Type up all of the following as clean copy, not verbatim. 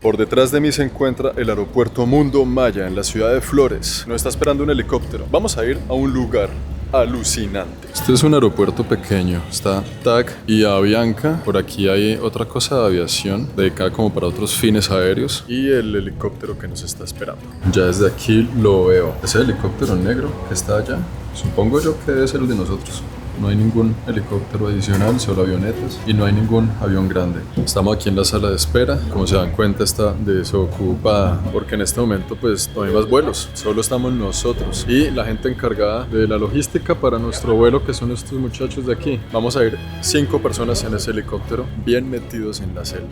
Por detrás de mí se encuentra el aeropuerto Mundo Maya en la ciudad de Flores. Nos está esperando un helicóptero. Vamos a ir a un lugar alucinante. Este es un aeropuerto pequeño. Está TAC y Avianca. Por aquí hay otra cosa de aviación dedicada como para otros fines aéreos. Y el helicóptero que nos está esperando. Ya desde aquí lo veo. Ese helicóptero negro que está allá, supongo yo que debe ser el de nosotros. No hay ningún helicóptero adicional, solo avionetas y no hay ningún avión grande. Estamos aquí en la sala de espera. Como se dan cuenta, está desocupada porque en este momento pues no hay más vuelos, solo estamos nosotros y la gente encargada de la logística para nuestro vuelo, que son estos muchachos de aquí. Vamos a ir 5 personas en ese helicóptero, bien metidos en la selva.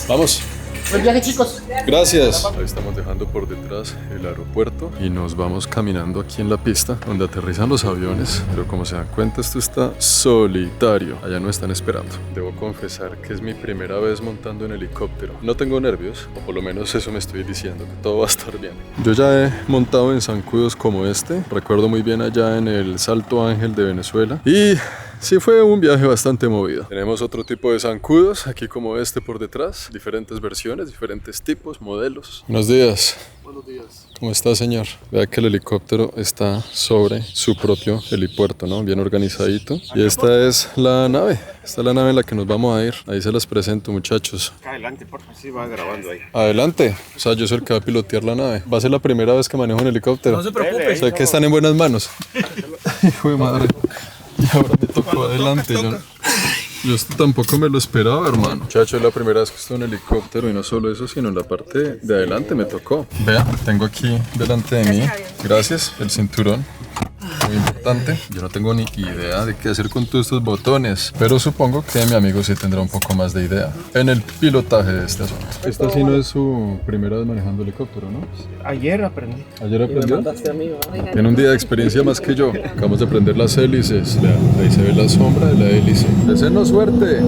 Vamos. Buen viaje, chicos. Gracias. Ahí estamos dejando por detrás el aeropuerto y nos vamos caminando aquí en la pista donde aterrizan los aviones. Pero como se dan cuenta, esto está solitario. Allá no están esperando. Debo confesar que es mi primera vez montando en helicóptero. No tengo nervios, o por lo menos eso me estoy diciendo, que todo va a estar bien. Yo ya he montado en zancudos como este. Recuerdo muy bien allá en el Salto Ángel de Venezuela. Y sí, fue un viaje bastante movido. Tenemos otro tipo de zancudos, aquí como este por detrás. Diferentes versiones, diferentes tipos, modelos. Buenos días. Buenos días. ¿Cómo está, señor? Vea que el helicóptero está sobre su propio helipuerto, ¿no? Bien organizadito. Y esta es la nave. Esta es la nave en la que nos vamos a ir. Ahí se las presento, muchachos. Acá adelante, por favor, sí va grabando ahí. Adelante. O sea, yo soy el que va a pilotear la nave. Va a ser la primera vez que manejo un helicóptero. No se preocupe. Sé que están en buenas manos. Hijo de madre. Y ahora me tocó adelante. Yo esto tampoco me lo esperaba, hermano. Muchacho, es la primera vez que estoy en un helicóptero y no solo eso, sino en la parte de adelante me tocó. Vea, tengo aquí delante de mí, gracias, el cinturón. Muy importante. Yo no tengo ni idea de qué hacer con todos estos botones, pero supongo que mi amigo sí tendrá un poco más de idea en el pilotaje de este asunto. Esta sí no es su primera vez manejando helicóptero, ¿no? Ayer aprendí. ¿Ayer aprendió? Tiene un día de experiencia más que yo. Acabamos de prender las hélices. Ahí se ve la sombra de la hélice. ¡Deseenos suerte!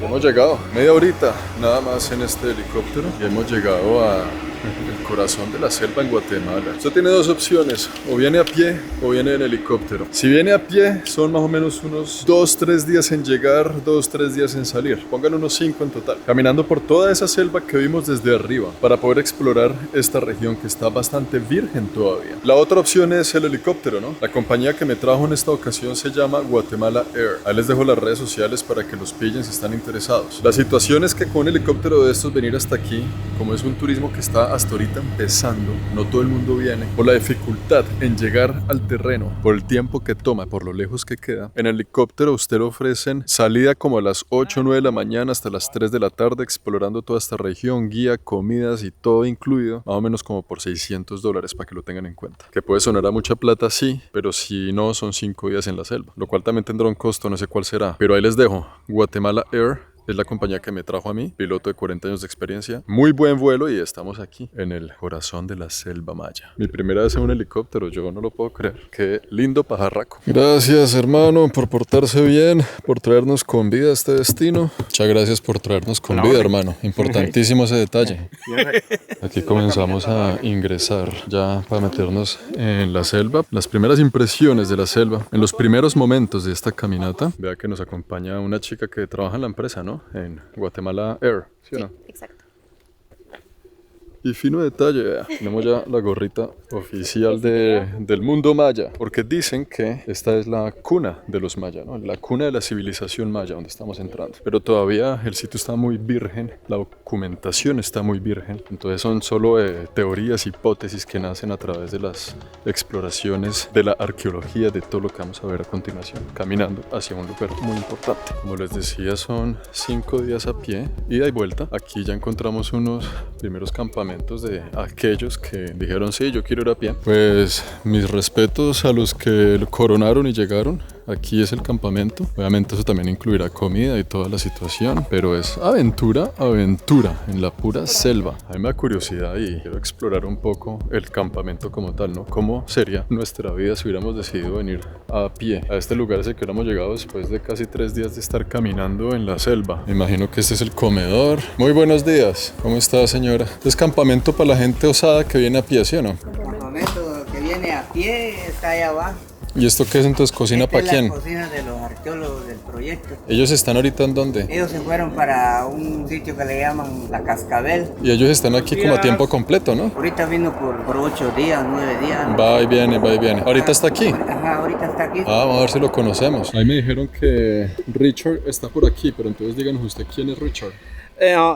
Hemos llegado, media horita nada más en este helicóptero y hemos llegado a el corazón de la selva en Guatemala. Usted tiene dos opciones, o viene a pie o viene en helicóptero. Si viene a pie son más o menos unos 2-3 días en llegar, 2-3 días en salir. Pónganle unos 5 en total. Caminando por toda esa selva que vimos desde arriba para poder explorar esta región que está bastante virgen todavía. La otra opción es el helicóptero, ¿no? La compañía que me trajo en esta ocasión se llama Guatemala Air. Ahí les dejo las redes sociales para que los pillen si están interesados. La situación es que con un helicóptero de estos venir hasta aquí, como es un turismo que está hasta ahorita empezando, no todo el mundo viene, por la dificultad en llegar al terreno, por el tiempo que toma, por lo lejos que queda. En helicóptero usted le ofrecen salida como a las 8 o 9 de la mañana hasta las 3 de la tarde explorando toda esta región, guía, comidas y todo incluido, más o menos como por $600 para que lo tengan en cuenta. Que puede sonar a mucha plata, sí, pero si no son 5 días en la selva, lo cual también tendrá un costo, no sé cuál será, pero ahí les dejo. Guatemala Air es la compañía que me trajo a mí, piloto de 40 años de experiencia. Muy buen vuelo y estamos aquí en el corazón de la selva maya. Mi primera vez en un helicóptero, yo no lo puedo creer. Qué lindo pajarraco. Gracias, hermano, por portarse bien, por traernos con vida a este destino. Muchas gracias por traernos con vida, hermano. Importantísimo ese detalle. Aquí comenzamos a ingresar ya para meternos en la selva. Las primeras impresiones de la selva. En los primeros momentos de esta caminata, vea que nos acompaña una chica que trabaja en la empresa, ¿no? En Guatemala Air, ¿sí o no? Sí, exacto. Y fino detalle, vea, tenemos ya la gorrita oficial del mundo maya, porque dicen que esta es la cuna de los mayas, ¿no? La cuna de la civilización maya, donde estamos entrando. Pero todavía el sitio está muy virgen, la documentación está muy virgen, entonces son solo teorías, hipótesis que nacen a través de las exploraciones, de la arqueología, de todo lo que vamos a ver a continuación, caminando hacia un lugar muy importante. Como les decía, son 5 días a pie, ida y vuelta. Aquí ya encontramos unos primeros campamentos de aquellos que dijeron sí, yo quiero ir a pie. Pues mis respetos a los que coronaron y llegaron. aquí es el campamento. Obviamente eso también incluirá comida y toda la situación, pero es aventura, aventura en la pura selva. A mí me da curiosidad y quiero explorar un poco el campamento como tal, ¿no? ¿Cómo sería nuestra vida si hubiéramos decidido venir a pie a este lugar ese que hubiéramos llegado después de casi 3 días de estar caminando en la selva? Me imagino que este es el comedor. Muy buenos días. ¿Cómo está, señora? Este es campamento para la gente osada que viene a pie, ¿sí o no? El campamento que viene a pie está allá abajo. ¿Y esto qué es entonces? ¿Cocina Esta para es quién? la cocina de los arqueólogos del proyecto. ¿Ellos están ahorita en dónde? Ellos se fueron para un sitio que le llaman La Cascabel. Y ellos están aquí como a tiempo completo, ¿no? Ahorita vino por 8 días, 9 días. Va y viene, va y viene. ¿Ahorita está aquí? Ajá, ahorita está aquí. Ah, vamos a ver si lo conocemos. Ahí me dijeron que Richard está por aquí, pero entonces díganos usted quién es Richard.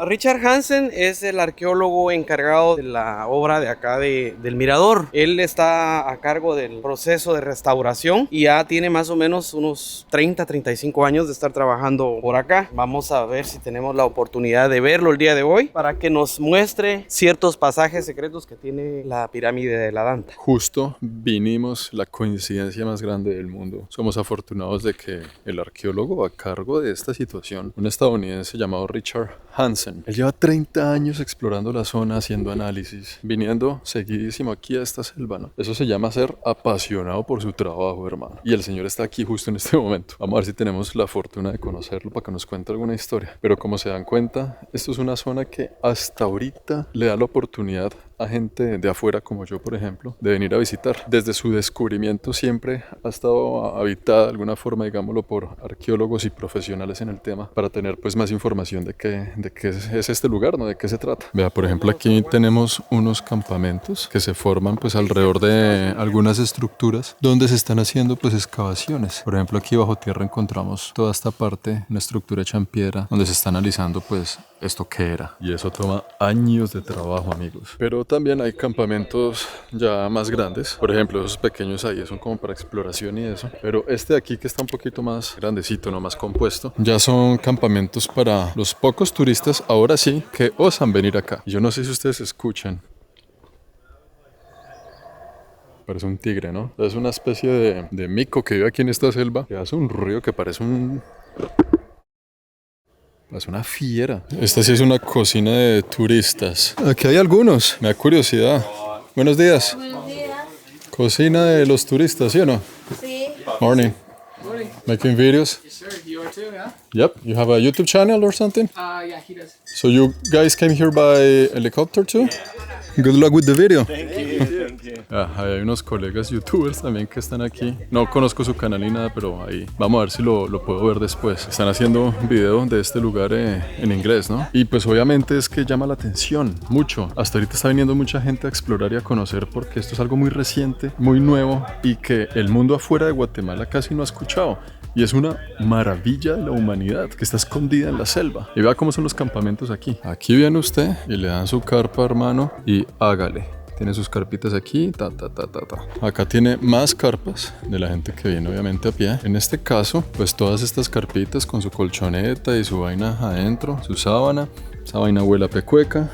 Richard Hansen es el arqueólogo encargado de la obra de acá del Mirador. Él está a cargo del proceso de restauración y ya tiene más o menos unos 30-35 años de estar trabajando por acá. Vamos a ver si tenemos la oportunidad de verlo el día de hoy para que nos muestre ciertos pasajes secretos que tiene la pirámide de la Danta. Justo vinimos, la coincidencia más grande del mundo. Somos afortunados de que el arqueólogo a cargo de esta situación, un estadounidense llamado Richard Hansen. Él lleva 30 años explorando la zona, haciendo análisis, viniendo seguidísimo aquí a esta selva, ¿no? Eso se llama ser apasionado por su trabajo, hermano. Y el señor está aquí justo en este momento. Vamos a ver si tenemos la fortuna de conocerlo para que nos cuente alguna historia. Pero como se dan cuenta, esto es una zona que hasta ahorita le da la oportunidad a gente de afuera como yo, por ejemplo, de venir a visitar. Desde su descubrimiento siempre ha estado habitada de alguna forma, digámoslo, por arqueólogos y profesionales en el tema para tener pues más información de qué es este lugar, ¿no? De qué se trata. Vea, por ejemplo, aquí tenemos unos campamentos que se forman pues alrededor de algunas estructuras donde se están haciendo pues excavaciones. Por ejemplo, aquí bajo tierra encontramos toda esta parte, una estructura hecha en piedra donde se está analizando pues esto qué era. Y eso toma años de trabajo, amigos. Pero también hay campamentos ya más grandes. Por ejemplo, esos pequeños ahí son como para exploración y eso. Pero este de aquí que está un poquito más grandecito, no más compuesto, ya son campamentos para los pocos turistas, ahora sí, que osan venir acá. Yo no sé si ustedes escuchan. Parece un tigre, ¿no? Es una especie de mico que vive aquí en esta selva, que hace un ruido que parece es una fiera. Esta sí es una cocina de turistas. Aquí hay algunos. Me da curiosidad. Buenos días. Buenos días. Cocina de los turistas, ¿sí o no? Sí. Morning. Making videos? Yes, sir. You are too, yeah? Yep. You have a YouTube channel or something? Yeah, he does. So you guys came here by helicopter too? Good luck with the video. Ahí hay unos colegas youtubers también que están aquí. No conozco su canal ni nada, pero ahí vamos a ver si lo puedo ver después. Están haciendo un video de este lugar en inglés, ¿no? Y pues obviamente es que llama la atención mucho. Hasta ahorita está viniendo mucha gente a explorar y a conocer porque esto es algo muy reciente, muy nuevo y que el mundo afuera de Guatemala casi no ha escuchado. Y es una maravilla de la humanidad que está escondida en la selva. Y vea cómo son los campamentos aquí. Aquí viene usted y le dan su carpa, hermano, y hágale. Tiene sus carpitas aquí, Acá tiene más carpas de la gente que viene obviamente a pie. En este caso, pues todas estas carpitas con su colchoneta y su vaina adentro, su sábana. Esa vaina huele a pecueca.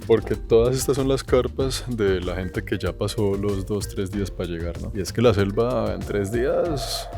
Porque todas estas son las carpas de la gente que ya pasó los 2-3 días para llegar, ¿no? Y es que la selva en 3 días...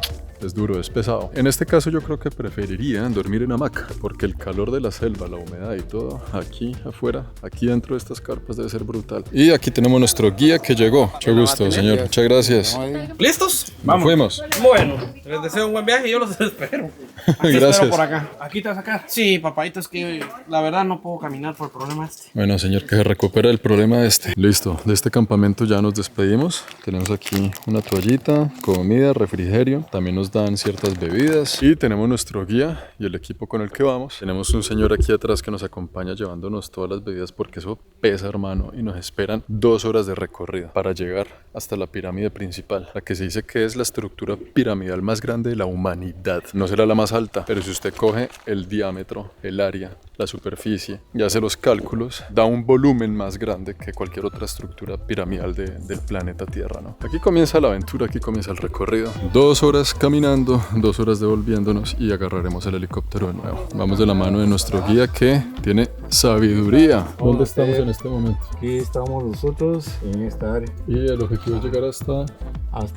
es duro, es pesado. En este caso yo creo que preferiría dormir en hamaca, porque el calor de la selva, la humedad y todo, aquí afuera, aquí dentro de estas carpas debe ser brutal. Y aquí tenemos nuestro guía que llegó. Mucho gusto, señor. Muchas gracias. ¿Listos? Vamos. Fuimos. Bueno, les deseo un buen viaje y yo los espero. Aquí Gracias. espero por acá. ¿Aquí te vas a sacar? Sí, papadito, es que la verdad no puedo caminar por el problema este. Bueno, señor, que se recupere el problema este. Listo, de este campamento ya nos despedimos. Tenemos aquí una toallita, comida, refrigerio. También nos dan ciertas bebidas. Y tenemos nuestro guía y el equipo con el que vamos. Tenemos un señor aquí atrás que nos acompaña llevándonos todas las bebidas porque eso pesa, hermano. Y nos esperan 2 horas de recorrido para llegar hasta la pirámide principal. La que se dice que es la estructura piramidal más grande de la humanidad. No será la más alta, pero si usted coge el diámetro, el área, la superficie y hace los cálculos, da un volumen más grande que cualquier otra estructura piramidal del planeta Tierra, ¿no? Aquí comienza la aventura, aquí comienza el recorrido. 2 horas caminando, 2 horas devolviéndonos y agarraremos el helicóptero de nuevo. Vamos de la mano de nuestro guía que tiene sabiduría. ¿Dónde estamos en este momento? Aquí estamos nosotros en esta área. Y el objetivo es llegar hasta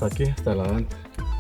aquí, hasta la Danta.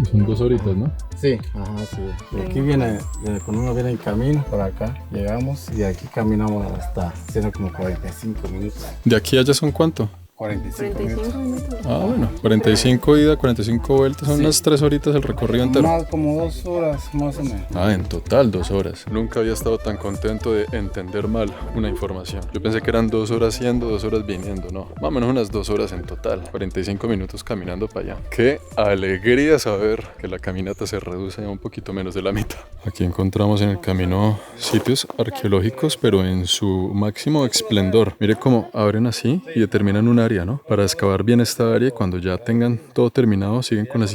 Son 2 horitas, ¿no? Sí, ajá, sí. De aquí viene, cuando uno viene en camino, por acá, llegamos y de aquí caminamos hasta, siendo como 45 minutos. ¿De aquí a allá son cuánto? 45 45 minutos. minutos. Ah, bueno, 45 ida, 45 vueltas, son unas 3 horitas el recorrido entero. Más como 2 horas, más o menos. Ah, en total 2 horas. Nunca había estado tan contento de entender mal una información. Yo pensé que eran 2 horas yendo, 2 horas viniendo, no. Más o menos unas 2 horas en total. 45 minutos caminando para allá. Qué alegría saber que la caminata se reduce a un poquito menos de la mitad. Aquí encontramos en el camino sitios arqueológicos, pero en su máximo esplendor. Mire cómo abren así y determinan un área, ¿no? Para excavar bien esta área y cuando ya tengan todo terminado, siguen con la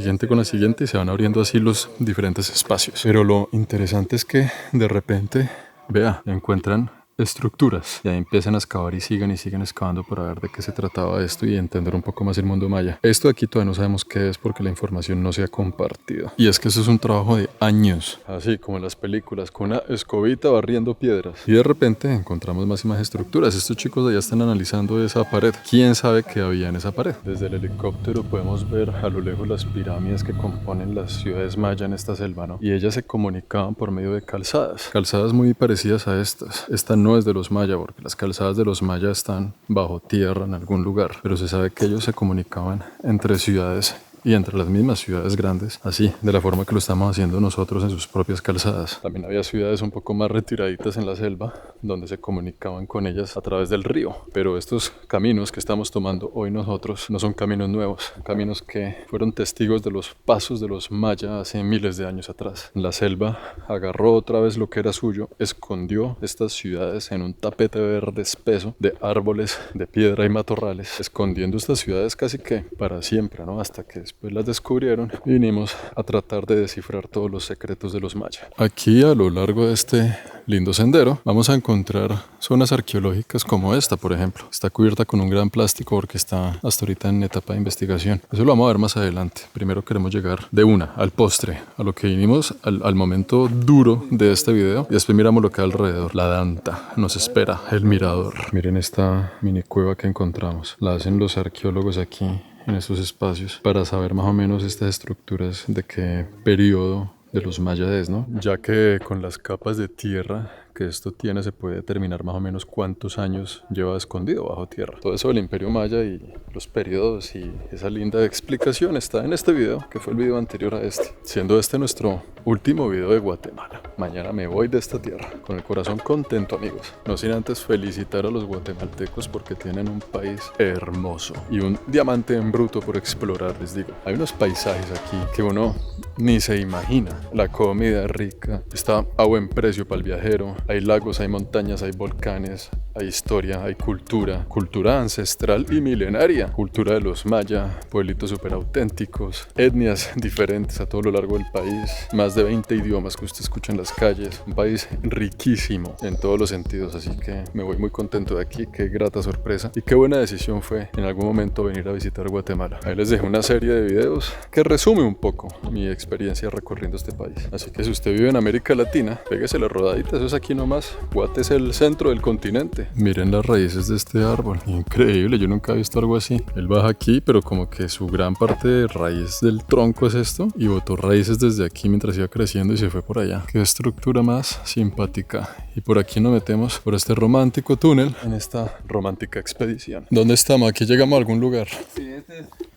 siguiente y se van abriendo así los diferentes espacios. Pero lo interesante es que de repente, vea, encuentran estructuras y ahí empiezan a excavar y siguen excavando para ver de qué se trataba esto y entender un poco más el mundo maya. Esto de aquí todavía no sabemos qué es porque la información no se ha compartido y es que eso es un trabajo de años, así como en las películas, con una escobita barriendo piedras y de repente encontramos más y más estructuras. Estos chicos allá están analizando esa pared. ¿Quién sabe qué había en esa pared? Desde el helicóptero podemos ver a lo lejos las pirámides que componen las ciudades maya en esta selva, ¿no? Y ellas se comunicaban por medio de calzadas muy parecidas a estas. Esta no es de los mayas, porque las calzadas de los mayas están bajo tierra en algún lugar, pero se sabe que ellos se comunicaban entre ciudades y entre las mismas ciudades grandes, así, de la forma que lo estamos haciendo nosotros en sus propias calzadas. También había ciudades un poco más retiraditas en la selva, donde se comunicaban con ellas a través del río, pero estos caminos que estamos tomando hoy nosotros no son caminos nuevos, son caminos que fueron testigos de los pasos de los mayas hace miles de años atrás. La selva agarró otra vez lo que era suyo, escondió estas ciudades en un tapete verde espeso de árboles, de piedra y matorrales, escondiendo estas ciudades casi que para siempre, ¿no? Hasta que después las descubrieron y vinimos a tratar de descifrar todos los secretos de los mayas. Aquí a lo largo de este lindo sendero vamos a encontrar zonas arqueológicas como esta, por ejemplo. Está cubierta con un gran plástico porque está hasta ahorita en etapa de investigación. Eso lo vamos a ver más adelante. Primero queremos llegar de una al postre, a lo que vinimos, al momento duro de este video y después miramos lo que hay alrededor. La danta nos espera, el mirador. Miren esta mini cueva que encontramos. La hacen los arqueólogos aquí en estos espacios para saber más o menos estas estructuras de qué periodo de los mayas, ¿no? Ya que con las capas de tierra que esto tiene se puede determinar más o menos cuántos años lleva escondido bajo tierra. Todo eso del Imperio Maya y los periodos y esa linda explicación está en este video, que fue el video anterior a este, siendo este nuestro último video de Guatemala. Mañana me voy de esta tierra, con el corazón contento, amigos. No sin antes felicitar a los guatemaltecos porque tienen un país hermoso y un diamante en bruto por explorar, les digo. Hay unos paisajes aquí que uno ni se imagina. La comida es rica, está a buen precio para el viajero. Hay lagos, hay montañas, hay volcanes, hay historia, hay cultura ancestral y milenaria, cultura de los mayas, pueblitos súper auténticos, etnias diferentes a todo lo largo del país, más de 20 idiomas que usted escucha en las calles, un país riquísimo en todos los sentidos, así que me voy muy contento de aquí, qué grata sorpresa y qué buena decisión fue en algún momento venir a visitar Guatemala. Ahí les dejo una serie de videos que resume un poco mi experiencia recorriendo este país, así que si usted vive en América Latina, péguese la rodadita, eso es aquí nomás. Guate es el centro del continente. Miren las raíces de este árbol, increíble, yo nunca he visto algo así. Él baja aquí, pero como que su gran parte de raíz del tronco es esto y botó raíces desde aquí mientras iba creciendo y se fue por allá. Qué estructura más simpática. Y por aquí nos metemos por este romántico túnel en esta romántica expedición. ¿Dónde estamos? Aquí llegamos a algún lugar. Sí,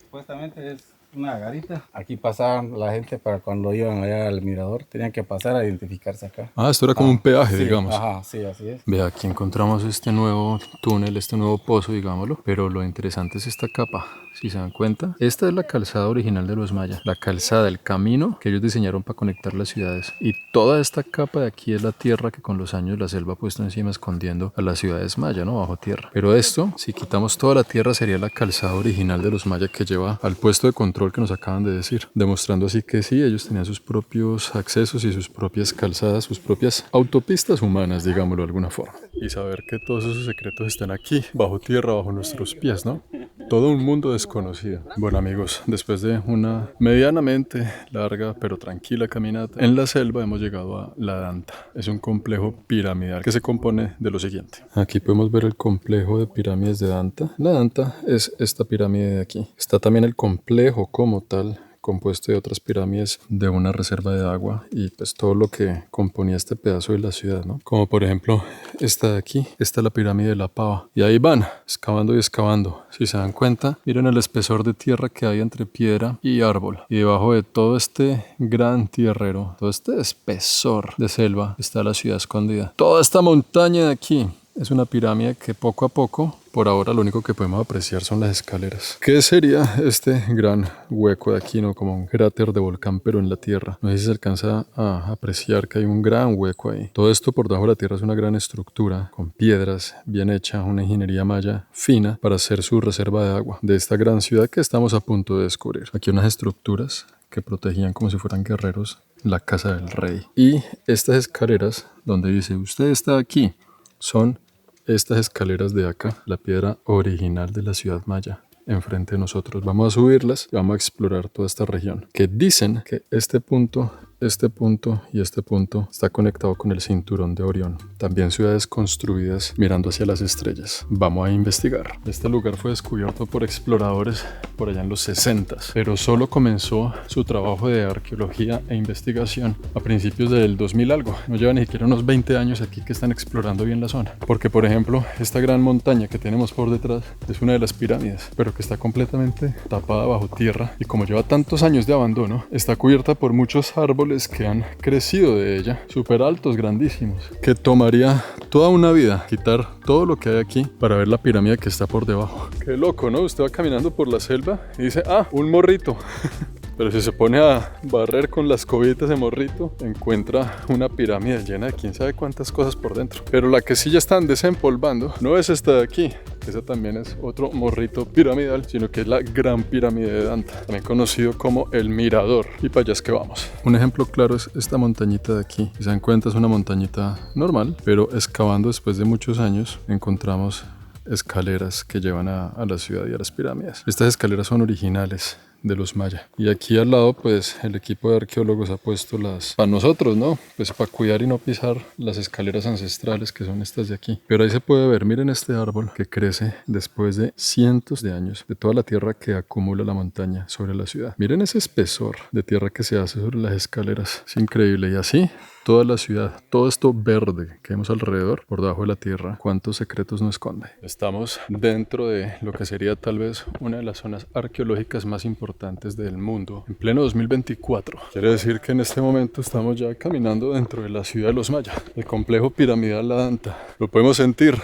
supuestamente es una garita. Aquí pasaban la gente para cuando iban allá al mirador, tenían que pasar a identificarse acá. Ah, esto era como un peaje, sí, digamos. Ajá, sí, así es. Ve, aquí encontramos este nuevo túnel, este nuevo pozo, digámoslo. Pero lo interesante es esta capa, si se dan cuenta. Esta es la calzada original de los mayas. La calzada, el camino que ellos diseñaron para conectar las ciudades. Y toda esta capa de aquí es la tierra que con los años la selva ha puesto encima escondiendo a las ciudades mayas, ¿no? Bajo tierra. Pero esto, si quitamos toda la tierra, sería la calzada original de los mayas que lleva al puesto de control que nos acaban de decir, demostrando así que sí, ellos tenían sus propios accesos y sus propias calzadas, sus propias autopistas humanas, digámoslo de alguna forma. Y saber que todos esos secretos están aquí, bajo tierra, bajo nuestros pies, ¿no? Todo un mundo desconocido. Bueno, amigos, después de una medianamente larga pero tranquila caminata en la selva hemos llegado a La Danta. Es un complejo piramidal que se compone de lo siguiente. Aquí podemos ver el complejo de pirámides de Danta. La Danta es esta pirámide de aquí. Está también el complejo como tal compuesto de otras pirámides de una reserva de agua y pues todo lo que componía este pedazo de la ciudad, ¿no? Como por ejemplo esta de aquí, esta es la pirámide de la Pava. Y ahí van, excavando y excavando. Si se dan cuenta, miren el espesor de tierra que hay entre piedra y árbol. Y debajo de todo este gran tierrero, todo este espesor de selva, está la ciudad escondida. Toda esta montaña de aquí es una pirámide que poco a poco, por ahora lo único que podemos apreciar son las escaleras. ¿Qué sería este gran hueco de aquí, no? Como un cráter de volcán, pero en la tierra. No sé si se alcanza a apreciar que hay un gran hueco ahí. Todo esto por debajo de la tierra es una gran estructura con piedras, bien hecha, una ingeniería maya fina para hacer su reserva de agua de esta gran ciudad que estamos a punto de descubrir. Aquí unas estructuras que protegían como si fueran guerreros la casa del rey. Y estas escaleras, donde dice, usted está aquí, son estas escaleras de acá, la piedra original de la ciudad maya, enfrente de nosotros. Vamos a subirlas y vamos a explorar toda esta región. Que dicen que este punto y este punto está conectado con el cinturón de Orión. También ciudades construidas mirando hacia las estrellas. Vamos a investigar. Este lugar fue descubierto por exploradores por allá en los 60s, pero solo comenzó su trabajo de arqueología e investigación a principios del 2000 algo. No lleva ni siquiera unos 20 años aquí que están explorando bien la zona. Porque, por ejemplo, esta gran montaña que tenemos por detrás es una de las pirámides, pero que está completamente tapada bajo tierra y como lleva tantos años de abandono, está cubierta por muchos árboles que han crecido de ella, súper altos, grandísimos, que tomaría toda una vida quitar todo lo que hay aquí para ver la pirámide que está por debajo. Qué loco, ¿no? Usted va caminando por la selva y dice, ah, un morrito. Pero si se pone a barrer con las cobitas de morrito, encuentra una pirámide llena de quién sabe cuántas cosas por dentro. Pero la que sí ya están desempolvando no es esta de aquí. Esa también es otro morrito piramidal, sino que es la Gran Pirámide de Danta, también conocido como el Mirador. Y para allá es que vamos. Un ejemplo claro es esta montañita de aquí. Si se dan cuenta es una montañita normal, pero excavando después de muchos años encontramos escaleras que llevan a la ciudad y a las pirámides. Estas escaleras son originales de los mayas. Y aquí al lado pues el equipo de arqueólogos ha puesto las para nosotros, ¿no? Pues para cuidar y no pisar las escaleras ancestrales que son estas de aquí. Pero ahí se puede ver, miren este árbol que crece después de cientos de años de toda la tierra que acumula la montaña sobre la ciudad. Miren ese espesor de tierra que se hace sobre las escaleras. Es increíble. Y así toda la ciudad, todo esto verde que vemos alrededor, por debajo de la tierra, cuántos secretos nos esconde. Estamos dentro de lo que sería tal vez una de las zonas arqueológicas más importantes del mundo, en pleno 2024. Quiere decir que en este momento estamos ya caminando dentro de la ciudad de los mayas, el complejo piramidal La Danta. Lo podemos sentir,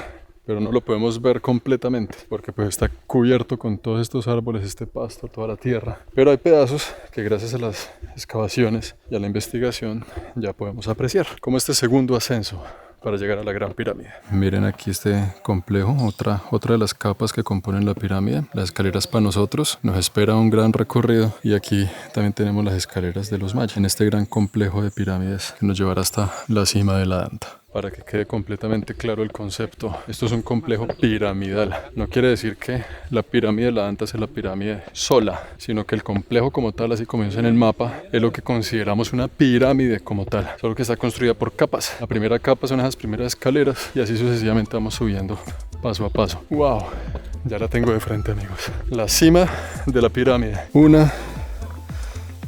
pero no lo podemos ver completamente porque pues está cubierto con todos estos árboles, este pasto, toda la tierra. Pero hay pedazos que gracias a las excavaciones y a la investigación ya podemos apreciar, como este segundo ascenso para llegar a la Gran Pirámide. Miren aquí este complejo, otra de las capas que componen la pirámide. Las escaleras para nosotros, nos espera un gran recorrido y aquí también tenemos las escaleras de los mayas en este gran complejo de pirámides que nos llevará hasta la cima de La Danta. Para que quede completamente claro el concepto, esto es un complejo piramidal. No quiere decir que la pirámide de La Danta sea la pirámide sola, sino que el complejo como tal, así como dice en el mapa, es lo que consideramos una pirámide como tal, solo que está construida por capas. La primera capa son esas primeras escaleras y así sucesivamente vamos subiendo paso a paso. ¡Wow! Ya la tengo de frente, amigos. La cima de la pirámide. 1,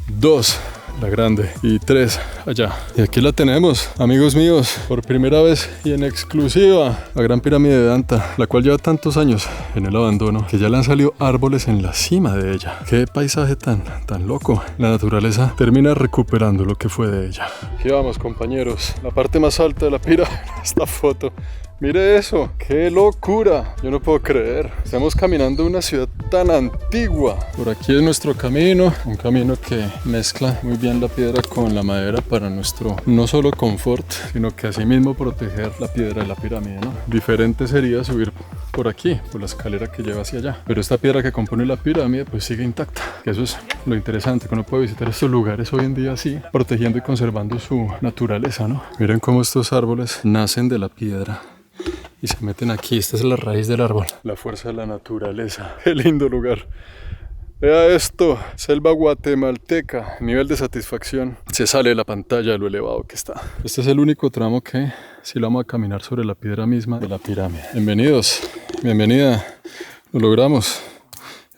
2... la grande, y 3 allá. Y aquí la tenemos, amigos míos, por primera vez y en exclusiva, la Gran Pirámide de Danta, la cual lleva tantos años en el abandono que ya le han salido árboles en la cima de ella. Qué paisaje tan loco. La naturaleza termina recuperando lo que fue de ella. Aquí vamos, compañeros, la parte más alta de la pirámide. Esta foto, mire eso, qué locura, yo no puedo creer. Estamos caminando en una ciudad tan antigua. Por aquí es nuestro camino, un camino que mezcla muy bien la piedra con la madera para nuestro no solo confort, sino que asimismo proteger la piedra de la pirámide, ¿no? Diferente sería subir por aquí, por la escalera que lleva hacia allá, pero esta piedra que compone la pirámide pues sigue intacta, que eso es lo interesante, que uno puede visitar estos lugares hoy en día así, protegiendo y conservando su naturaleza, ¿no? Miren cómo estos árboles nacen de la piedra y se meten aquí. Esta es la raíz del árbol. La fuerza de la naturaleza. Qué lindo lugar. Vea esto, selva guatemalteca. Nivel de satisfacción. Se sale de la pantalla de lo elevado que está. Este es el único tramo que sí lo vamos a caminar sobre la piedra misma de la pirámide. Bienvenidos, bienvenida. Lo logramos.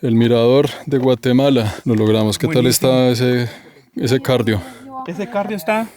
El mirador de Guatemala. Lo logramos. ¿Qué tal está ese cardio? Ese cardio está.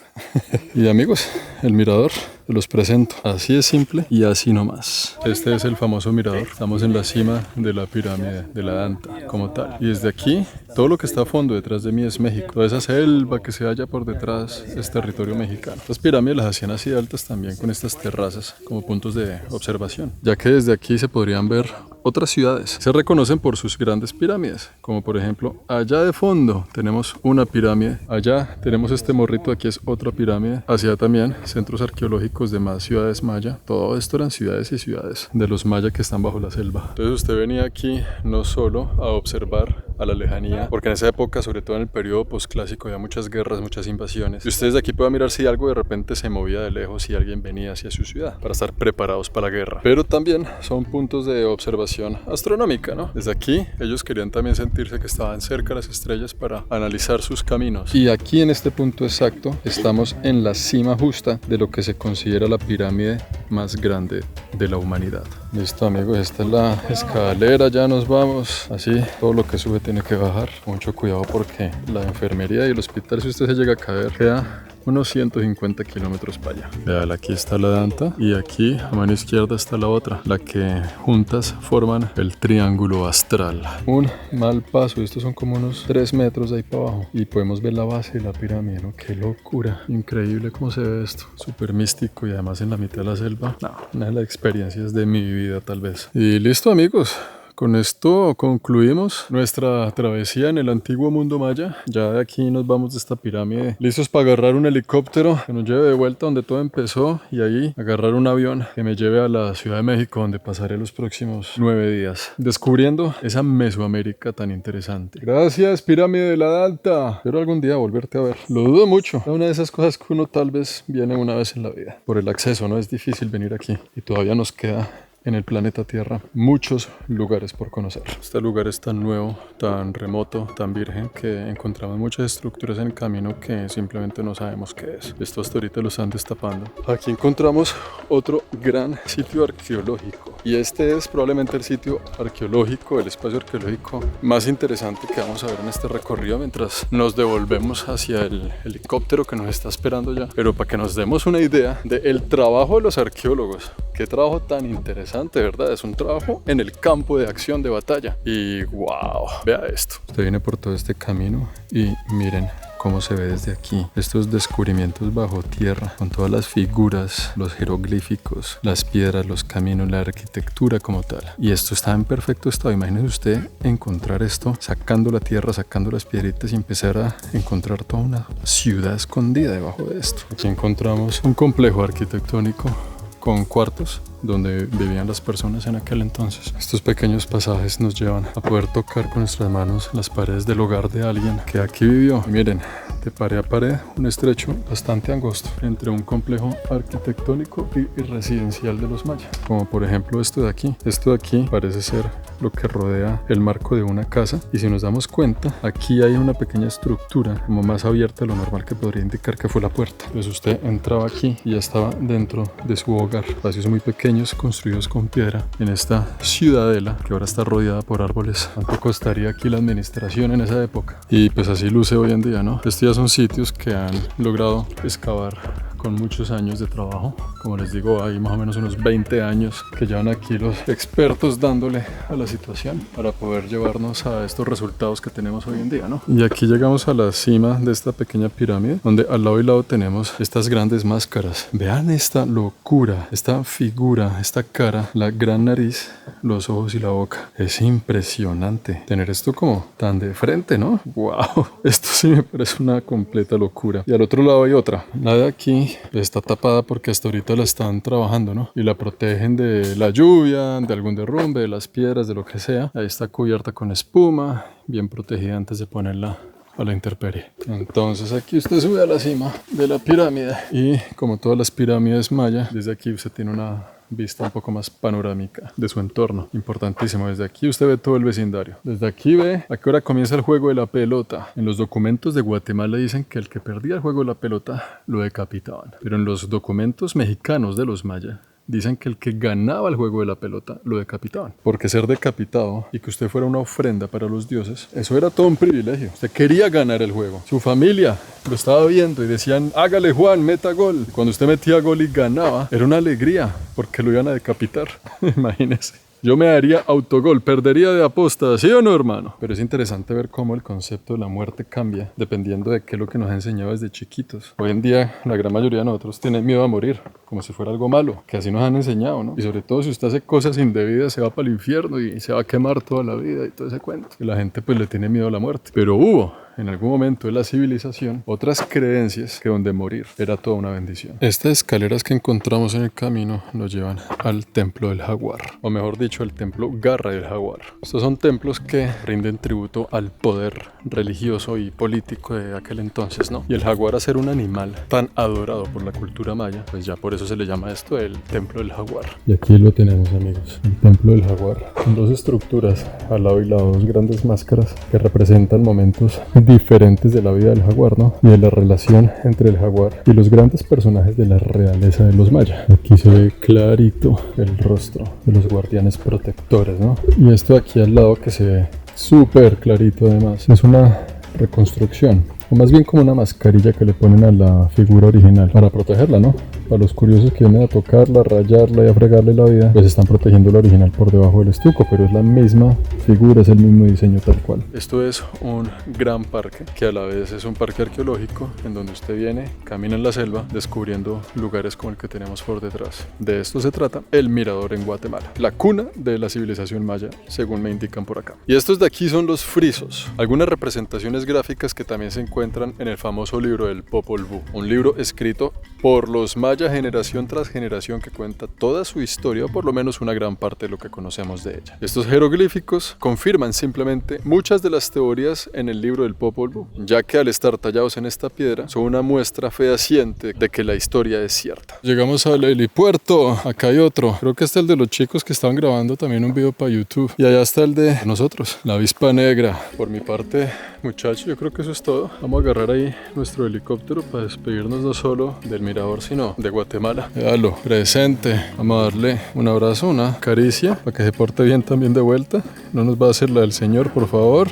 Y amigos, el mirador, te los presento. Así es simple y así nomás. Este es el famoso mirador. Estamos en la cima de la pirámide de la Danta, como tal. Y desde aquí, todo lo que está a fondo detrás de mí es México. Toda esa selva que se halla por detrás es territorio mexicano. Estas pirámides las hacían así altas también, con estas terrazas como puntos de observación, ya que desde aquí se podrían ver otras ciudades. Se reconocen por sus grandes pirámides, como por ejemplo allá de fondo tenemos una pirámide, allá tenemos este morrito, aquí es otra pirámide, hacia también centros arqueológicos de más ciudades maya. Todo esto eran ciudades y ciudades de los mayas que están bajo la selva. Entonces usted venía aquí no solo a observar a la lejanía, porque en esa época, sobre todo en el periodo posclásico, había muchas guerras, muchas invasiones, y ustedes de aquí pueden mirar si algo de repente se movía de lejos, si alguien venía hacia su ciudad, para estar preparados para la guerra. Pero también son puntos de observación astronómica, ¿no? Desde aquí ellos querían también sentirse que estaban cerca de las estrellas para analizar sus caminos. Y aquí en este punto exacto estamos en la cima justa de lo que se considera la pirámide más grande de la humanidad. Listo amigos, esta es la escalera, ya nos vamos. Así, todo lo que sube tiene que bajar. Mucho cuidado porque la enfermería y el hospital, si usted se llega a caer, queda unos 150 kilómetros para allá. Vean, aquí está la Danta y aquí a mano izquierda está la otra, la que juntas forman el triángulo astral. Un mal paso, estos son como unos 3 metros de ahí para abajo y podemos ver la base de la pirámide, ¿no? Qué locura, increíble cómo se ve esto, súper místico y además en la mitad de la selva. No, una de las experiencias de mi vida tal vez. Y listo amigos. Con esto concluimos nuestra travesía en el antiguo mundo maya. Ya de aquí nos vamos de esta pirámide listos para agarrar un helicóptero que nos lleve de vuelta donde todo empezó y ahí agarrar un avión que me lleve a la Ciudad de México, donde pasaré los próximos 9 días descubriendo esa Mesoamérica tan interesante. Gracias, pirámide de la Danta. Espero algún día volverte a ver. Lo dudo mucho. Es una de esas cosas que uno tal vez viene una vez en la vida. Por el acceso, ¿no? Es difícil venir aquí y todavía nos queda en el planeta Tierra muchos lugares por conocer. Este lugar es tan nuevo, tan remoto, tan virgen, que encontramos muchas estructuras en el camino que simplemente no sabemos qué es. Esto hasta ahorita lo están destapando. Aquí encontramos otro gran sitio arqueológico y este es probablemente el sitio arqueológico, el espacio arqueológico más interesante que vamos a ver en este recorrido mientras nos devolvemos hacia el helicóptero que nos está esperando ya. Pero para que nos demos una idea del trabajo de los arqueólogos, qué trabajo tan interesante, ¿verdad? Es un trabajo en el campo de acción de batalla. Y wow, vea esto. Usted viene por todo este camino y miren cómo se ve desde aquí. Estos descubrimientos bajo tierra, con todas las figuras, los jeroglíficos, las piedras, los caminos, la arquitectura como tal. Y esto está en perfecto estado. Imagínese usted encontrar esto, sacando la tierra, sacando las piedritas y empezar a encontrar toda una ciudad escondida debajo de esto. Aquí encontramos un complejo arquitectónico con cuartos donde vivían las personas en aquel entonces. Estos pequeños pasajes nos llevan a poder tocar con nuestras manos las paredes del hogar de alguien que aquí vivió. Y miren, de pared a pared, un estrecho bastante angosto entre un complejo arquitectónico y residencial de los mayas. Como por ejemplo esto de aquí. Esto de aquí parece ser lo que rodea el marco de una casa. Y si nos damos cuenta, aquí hay una pequeña estructura como más abierta de lo normal que podría indicar que fue la puerta. Entonces usted entraba aquí y ya estaba dentro de su hogar. Espacios muy pequeños construidos con piedra en esta ciudadela que ahora está rodeada por árboles. ¿Cuánto costaría aquí la administración en esa época? Y pues así luce hoy en día, ¿no? Estos ya son sitios que han logrado excavar con muchos años de trabajo. Como les digo, hay más o menos unos 20 años que llevan aquí los expertos dándole a la situación para poder llevarnos a estos resultados que tenemos hoy en día, ¿no? Y aquí llegamos a la cima de esta pequeña pirámide, donde al lado y lado tenemos estas grandes máscaras. Vean esta locura, esta figura, esta cara, la gran nariz, los ojos y la boca. Es impresionante tener esto como tan de frente, ¿no? ¡Wow! Esto sí me parece una completa locura. Y al otro lado hay otra. La de aquí está tapada porque hasta ahorita la están trabajando, ¿no? Y la protegen de la lluvia, de algún derrumbe, de las piedras, de lo que sea. Ahí está cubierta con espuma, bien protegida antes de ponerla a la intemperie. Entonces aquí usted sube a la cima de la pirámide y como todas las pirámides maya, desde aquí usted tiene una vista un poco más panorámica de su entorno. Importantísimo. Desde aquí usted ve todo el vecindario. Desde aquí ve a qué hora comienza el juego de la pelota. En los documentos de Guatemala dicen que el que perdía el juego de la pelota lo decapitaban. Pero en los documentos mexicanos de los mayas dicen que el que ganaba el juego de la pelota lo decapitaban. Porque ser decapitado y que usted fuera una ofrenda para los dioses, eso era todo un privilegio. Usted quería ganar el juego. Su familia lo estaba viendo y decían, hágale Juan, meta gol. Cuando usted metía gol y ganaba, era una alegría porque lo iban a decapitar. Imagínese. Yo me daría autogol, perdería de aposta, ¿sí o no, hermano? Pero es interesante ver cómo el concepto de la muerte cambia dependiendo de qué es lo que nos ha enseñado desde chiquitos. Hoy en día, la gran mayoría de nosotros tiene miedo a morir, como si fuera algo malo, que así nos han enseñado, ¿no? Y sobre todo si usted hace cosas indebidas, se va para el infierno y se va a quemar toda la vida y todo ese cuento. Y la gente pues le tiene miedo a la muerte. Pero hubo en algún momento de la civilización otras creencias que donde morir era toda una bendición. Estas escaleras que encontramos en el camino nos llevan al templo del jaguar, o mejor dicho, al templo Garra del Jaguar. Estos son templos que rinden tributo al poder religioso y político de aquel entonces, ¿no? Y el jaguar, a ser un animal tan adorado por la cultura maya, pues ya por eso se le llama esto el templo del jaguar. Y aquí lo tenemos, amigos, el templo del jaguar. Son dos estructuras al lado y lado, dos grandes máscaras que representan momentos diferentes de la vida del jaguar, ¿no? Y de la relación entre el jaguar y los grandes personajes de la realeza de los mayas. Aquí se ve clarito el rostro de los guardianes protectores, ¿no? Y esto de aquí al lado que se ve súper clarito además, es una reconstrucción, o más bien como una mascarilla que le ponen a la figura original para protegerla, ¿no? Para los curiosos que vienen a tocarla, a rayarla y a fregarle la vida, pues están protegiendo la original por debajo del estuco, pero es la misma figura, es el mismo diseño tal cual. Esto es un gran parque, que a la vez es un parque arqueológico, en donde usted viene, camina en la selva, descubriendo lugares como el que tenemos por detrás. De esto se trata el Mirador en Guatemala, la cuna de la civilización maya, según me indican por acá. Y estos de aquí son los frisos, algunas representaciones gráficas que también se encuentran en el famoso libro del Popol Vuh, un libro escrito por los mayas generación tras generación que cuenta toda su historia, o por lo menos una gran parte de lo que conocemos de ella. Estos jeroglíficos confirman simplemente muchas de las teorías en el libro del Popol Vuh, ya que al estar tallados en esta piedra son una muestra fehaciente de que la historia es cierta. Llegamos al helipuerto, acá hay otro, creo que este es el de los chicos que estaban grabando también un video para YouTube, y allá está el de nosotros, la avispa negra. Por mi parte, muchachos, yo creo que eso es todo. Vamos a agarrar ahí nuestro helicóptero para despedirnos no solo del mirador, sino de Guatemala. Véalo, presente. Vamos a darle un abrazo, una caricia, para que se porte bien también de vuelta. No nos va a hacer la del señor, por favor.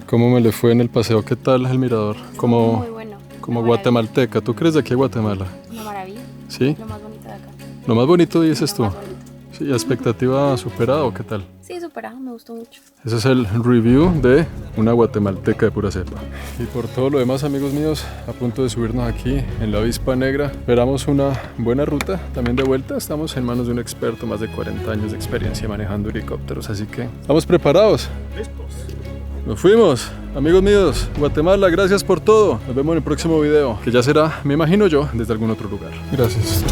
¿Cómo me le fue en el paseo? ¿Qué tal el mirador? Muy bueno. Como guatemalteca. ¿Tú crees de aquí a Guatemala? Una maravilla. ¿Sí? Lo más bonito de acá. Lo más bonito dices tú. Lo más bonito. Sí, ¿expectativa superada o qué tal? Sí, superado, me gustó mucho. Ese es el review de una guatemalteca de pura cepa. Y por todo lo demás, amigos míos, a punto de subirnos aquí en la avispa negra. Esperamos una buena ruta también de vuelta. Estamos en manos de un experto, más de 40 años de experiencia manejando helicópteros, así que ¿estamos preparados? ¡Listos! Nos fuimos, amigos míos. Guatemala, gracias por todo. Nos vemos en el próximo video, que ya será, me imagino yo, desde algún otro lugar. Gracias.